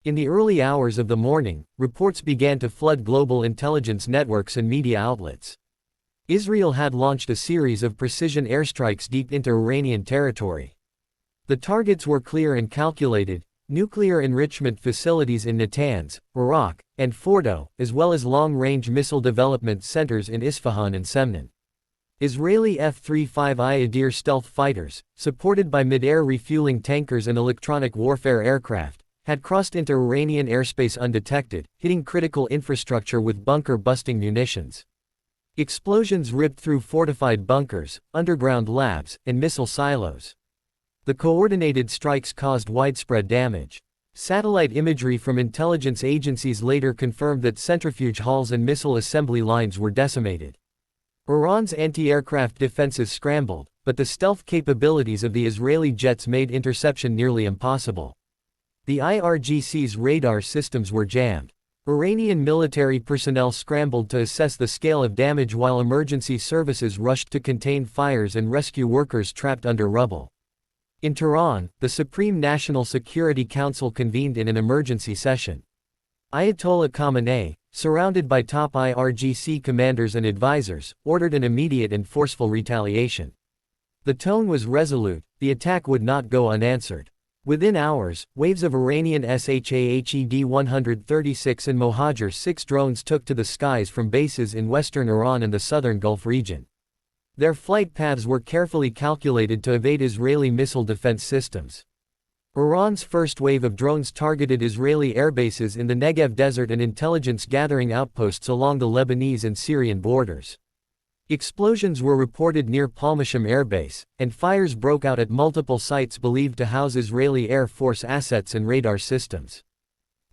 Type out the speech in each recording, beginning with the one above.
In the early hours of the morning, reports began to flood global intelligence networks and media outlets. Israel had launched a series of precision airstrikes deep into Iranian territory. The targets were clear and calculated: nuclear enrichment facilities in Natanz, Iraq, and Fordo, as well as long-range missile development centers in Isfahan and Semnan. Israeli F-35I Adir stealth fighters, supported by mid-air refueling tankers and electronic warfare aircraft, had crossed into Iranian airspace undetected, hitting critical infrastructure with bunker-busting munitions. Explosions ripped through fortified bunkers, underground labs, and missile silos. The coordinated strikes caused widespread damage. Satellite imagery from intelligence agencies later confirmed that centrifuge halls and missile assembly lines were decimated. Iran's anti-aircraft defenses scrambled, but the stealth capabilities of the Israeli jets made interception nearly impossible. The IRGC's radar systems were jammed. Iranian military personnel scrambled to assess the scale of damage while emergency services rushed to contain fires and rescue workers trapped under rubble. In Tehran, the Supreme National Security Council convened in an emergency session. Ayatollah Khamenei, surrounded by top IRGC commanders and advisors, ordered an immediate and forceful retaliation. The tone was resolute: the attack would not go unanswered. Within hours, waves of Iranian Shahed-136 and Mohajer-6 drones took to the skies from bases in western Iran and the southern Gulf region. Their flight paths were carefully calculated to evade Israeli missile defense systems. Iran's first wave of drones targeted Israeli airbases in the Negev desert and intelligence-gathering outposts along the Lebanese and Syrian borders. Explosions were reported near Palmasham Air Base, and fires broke out at multiple sites believed to house Israeli Air Force assets and radar systems.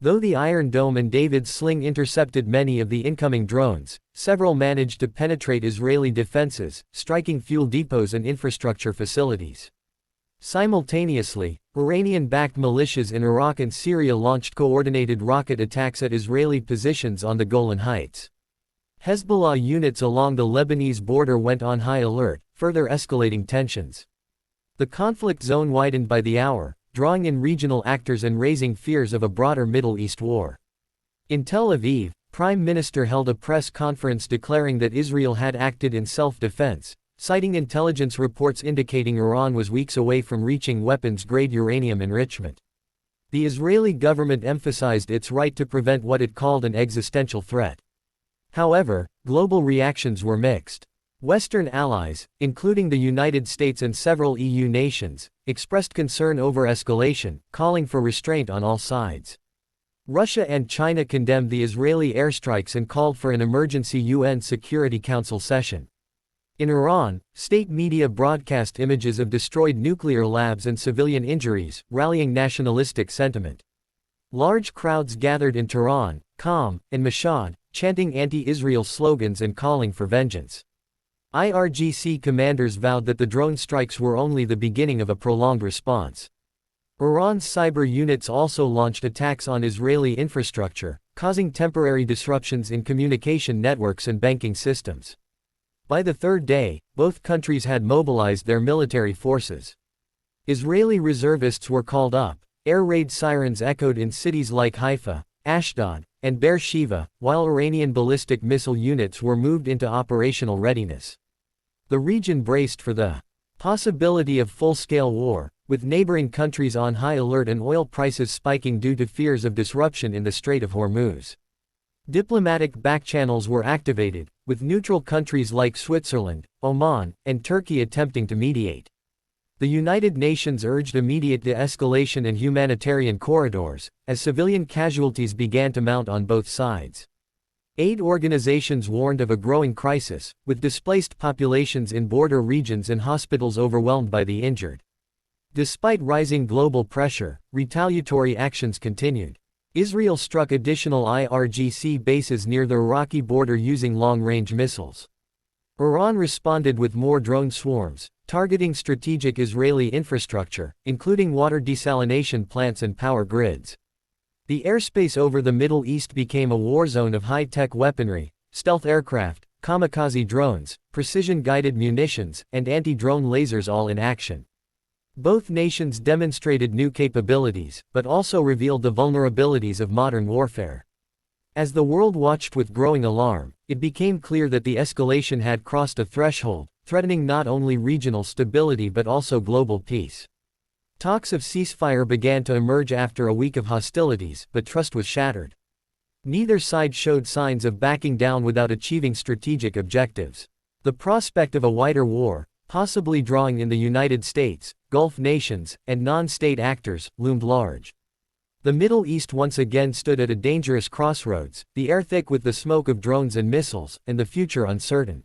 Though the Iron Dome and David's Sling intercepted many of the incoming drones, several managed to penetrate Israeli defenses, striking fuel depots and infrastructure facilities. Simultaneously, Iranian-backed militias in Iraq and Syria launched coordinated rocket attacks at Israeli positions on the Golan Heights. Hezbollah units along the Lebanese border went on high alert, further escalating tensions. The conflict zone widened by the hour, drawing in regional actors and raising fears of a broader Middle East war. In Tel Aviv, Prime Minister held a press conference declaring that Israel had acted in self-defense, citing intelligence reports indicating Iran was weeks away from reaching weapons-grade uranium enrichment. The Israeli government emphasized its right to prevent what it called an existential threat. However, global reactions were mixed. Western allies, including the United States and several EU nations, expressed concern over escalation, calling for restraint on all sides. Russia and China condemned the Israeli airstrikes and called for an emergency UN Security Council session. In Iran, state media broadcast images of destroyed nuclear labs and civilian injuries, rallying nationalistic sentiment. Large crowds gathered in Tehran, Qom, and Mashhad, chanting anti-Israel slogans and calling for vengeance. IRGC commanders vowed that the drone strikes were only the beginning of a prolonged response. Iran's cyber units also launched attacks on Israeli infrastructure, causing temporary disruptions in communication networks and banking systems. By the third day, both countries had mobilized their military forces. Israeli reservists were called up. Air raid sirens echoed in cities like Haifa, Ashdod, and Beersheba, while Iranian ballistic missile units were moved into operational readiness. The region braced for the possibility of full-scale war, with neighboring countries on high alert and oil prices spiking due to fears of disruption in the Strait of Hormuz. Diplomatic backchannels were activated, with neutral countries like Switzerland, Oman, and Turkey attempting to mediate. The United Nations urged immediate de-escalation and humanitarian corridors, as civilian casualties began to mount on both sides. Aid organizations warned of a growing crisis, with displaced populations in border regions and hospitals overwhelmed by the injured. Despite rising global pressure, retaliatory actions continued. Israel struck additional IRGC bases near the Iraqi border using long-range missiles. Iran responded with more drone swarms, targeting strategic Israeli infrastructure, including water desalination plants and power grids. The airspace over the Middle East became a war zone of high-tech weaponry, stealth aircraft, kamikaze drones, precision-guided munitions, and anti-drone lasers all in action. Both nations demonstrated new capabilities, but also revealed the vulnerabilities of modern warfare. As the world watched with growing alarm, it became clear that the escalation had crossed a threshold, threatening not only regional stability but also global peace. Talks of ceasefire began to emerge after a week of hostilities, but trust was shattered. Neither side showed signs of backing down without achieving strategic objectives. The prospect of a wider war, possibly drawing in the United States, Gulf nations, and non-state actors, loomed large. The Middle East once again stood at a dangerous crossroads, the air thick with the smoke of drones and missiles, and the future uncertain.